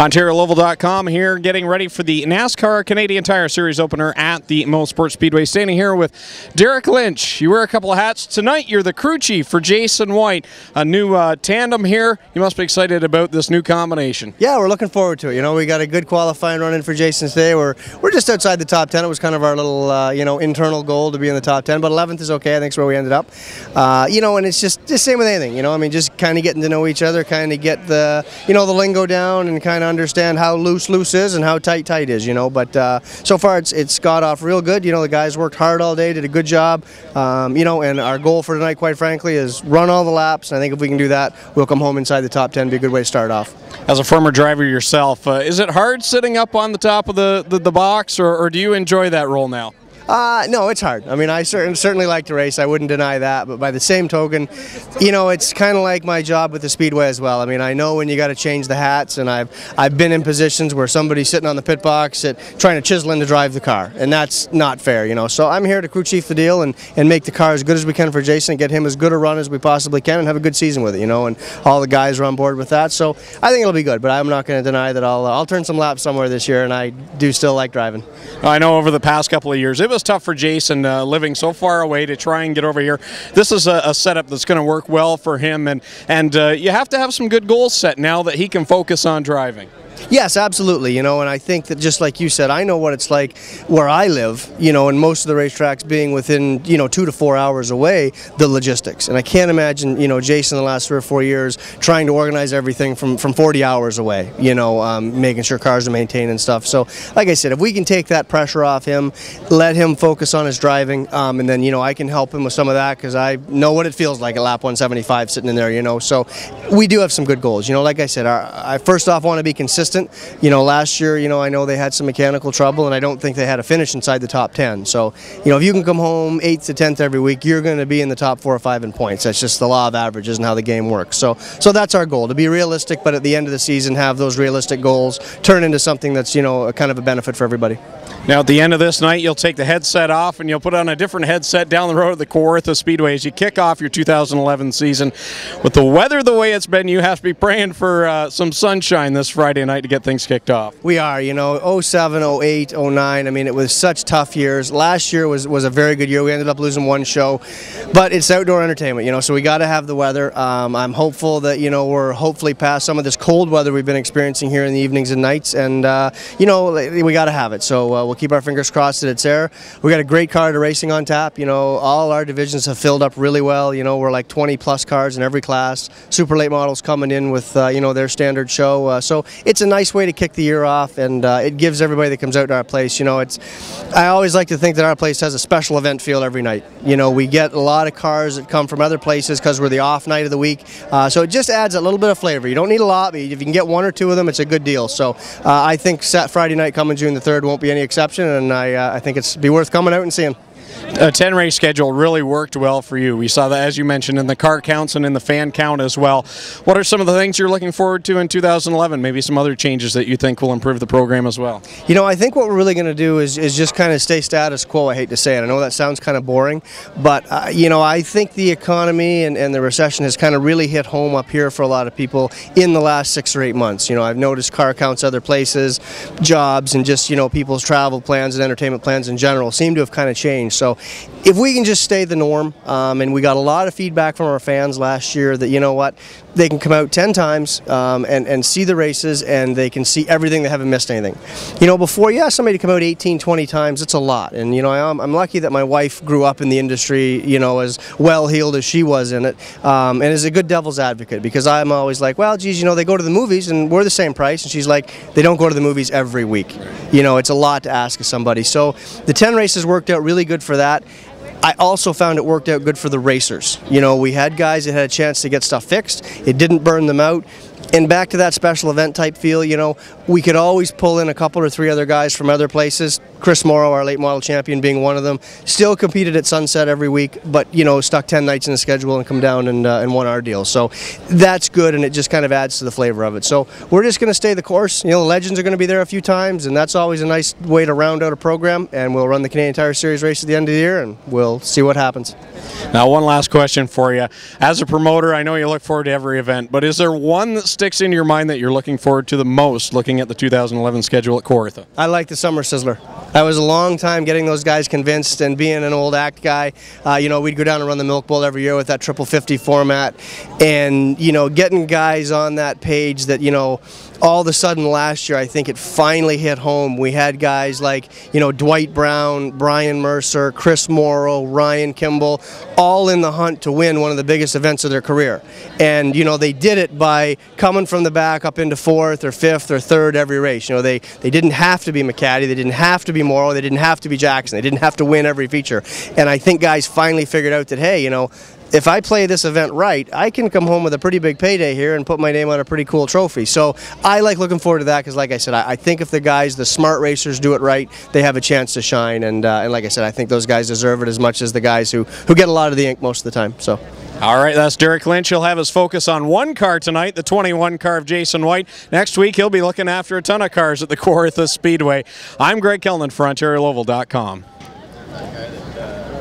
OntarioLoval.com here, getting ready for the NASCAR Canadian Tire Series opener at the Mosport Speedway. Standing here with Derek Lynch. You wear a couple of hats. Tonight, you're the crew chief for Jason White. A new tandem here. You must be excited about this new combination. Yeah, we're looking forward to it. You know, we got a good qualifying run in for Jason today. We're just outside the top 10. It was kind of our little, internal goal to be in the top 10, but 11th is okay. I think it's where we ended up. And it's just same with anything. Just kind of getting to know each other, kind of get the lingo down and kind of understand how loose is and how tight is, but so far it's got off real good. The guys worked hard all day, did a good job, and our goal for tonight, quite frankly, is run all the laps, and I think if we can do that, we'll come home inside the top 10. Be a good way to start off. As a former driver yourself, is it hard sitting up on the top of the box, or do you enjoy that role now? No, it's hard. I mean, I certainly like to race. I wouldn't deny that. But by the same token, it's kind of like my job with the Speedway as well. I mean, I know when you got to change the hats, and I've been in positions where somebody's sitting on the pit box trying to chisel in to drive the car, and that's not fair. So I'm here to crew chief the deal and make the car as good as we can for Jason, and get him as good a run as we possibly can, and have a good season with it. And all the guys are on board with that. So I think it'll be good. But I'm not going to deny that I'll turn some laps somewhere this year, and I do still like driving. I know over the past couple of years it was tough for Jason living so far away to try and get over here. This is a setup that's going to work well for him, and you have to have some good goals set now that he can focus on driving. Yes, absolutely, and I think that just like you said, I know what it's like where I live, and most of the racetracks being within, 2 to 4 hours away, the logistics. And I can't imagine, Jason the last 3 or 4 years trying to organize everything from 40 hours away, making sure cars are maintained and stuff. So, like I said, if we can take that pressure off him, let him focus on his driving, and then, I can help him with some of that, because I know what it feels like at lap 175 sitting in there, So we do have some good goals. Like I said, I first off want to be consistent. Last year, I know they had some mechanical trouble, and I don't think they had a finish inside the top 10. So, if you can come home 8th to 10th every week, you're going to be in the top 4 or 5 in points. That's just the law of averages and how the game works. So that's our goal, to be realistic, but at the end of the season, have those realistic goals turn into something that's, a kind of a benefit for everybody. Now, at the end of this night, you'll take the headset off, and you'll put on a different headset down the road at the Kawartha Speedway as you kick off your 2011 season. With the weather the way it's been, you have to be praying for some sunshine this Friday night to get things kicked off. We are, 07, 08, 09, I mean, it was such tough years. Last year was a very good year. We ended up losing one show, but it's outdoor entertainment, so we got to have the weather. I'm hopeful that, we're hopefully past some of this cold weather we've been experiencing here in the evenings and nights, and, we got to have it. So we'll keep our fingers crossed that it's there. We got a great car to racing on tap. All our divisions have filled up really well. We're like 20 plus cars in every class. Super late models coming in with, their standard show. So it's a nice way to kick the year off, and it gives everybody that comes out to our place, I always like to think that our place has a special event feel every night. We get a lot of cars that come from other places because we're the off night of the week. So it just adds a little bit of flavor. You don't need a lot, but if you can get 1 or 2 of them, it's a good deal. So I think Friday night coming June the 3rd won't be any exception, and I think it's be worth coming out and seeing. A 10-race schedule really worked well for you. We saw that, as you mentioned, in the car counts and in the fan count as well. What are some of the things you're looking forward to in 2011? Maybe some other changes that you think will improve the program as well? I think what we're really going to do is just kind of stay status quo. I hate to say it. I know that sounds kind of boring, but, I think the economy and the recession has kind of really hit home up here for a lot of people in the last 6 or 8 months. I've noticed car counts other places, jobs, and just, people's travel plans and entertainment plans in general seem to have kind of changed. So if we can just stay the norm, and we got a lot of feedback from our fans last year that, they can come out 10 times and see the races, and they can see everything. They haven't missed anything. Before you ask somebody to come out 18, 20 times, it's a lot. And, I'm lucky that my wife grew up in the industry, as well-heeled as she was in it, and is a good devil's advocate, because I'm always like, well, geez, they go to the movies, and we're the same price. And she's like, they don't go to the movies every week. It's a lot to ask of somebody. So the 10 races worked out really good for that. I also found it worked out good for the racers. We had guys that had a chance to get stuff fixed. It didn't burn them out. And back to that special event type feel, we could always pull in a couple or 3 other guys from other places. Chris Morrow, our late model champion, being one of them. Still competed at Sunset every week, but, stuck 10 nights in the schedule and come down and won our deal. So that's good, and it just kind of adds to the flavor of it. So we're just going to stay the course. The legends are going to be there a few times, and that's always a nice way to round out a program. And we'll run the Canadian Tire Series race at the end of the year, and we'll see what happens. Now, one last question for you. As a promoter, I know you look forward to every event, but is there one that sticks in your mind that you're looking forward to the most looking at the 2011 schedule at Kawartha? I like the Summer Sizzler. I was a long time getting those guys convinced, and being an old act guy, we'd go down and run the Milk Bowl every year with that 50/50 format, and getting guys on that page that all of a sudden last year I think it finally hit home. We had guys like Dwight Brown, Brian Mercer, Chris Morrow, Ryan Kimball, all in the hunt to win one of the biggest events of their career, and they did it by coming from the back up into 4th or 5th or 3rd every race. They didn't have to be McCaddy, they didn't have to be Morrow, they didn't have to be Jackson, they didn't have to win every feature. And I think guys finally figured out that, hey, if I play this event right, I can come home with a pretty big payday here and put my name on a pretty cool trophy. So I like looking forward to that because, like I said, I think if the smart racers do it right, they have a chance to shine. And like I said, I think those guys deserve it as much as the guys who get a lot of the ink most of the time. So. All right, that's Derek Lynch. He'll have his focus on one car tonight, the 21 car of Jason White. Next week, he'll be looking after a ton of cars at the Kawartha Speedway. I'm Greg Kellman for OntarioLoval.com.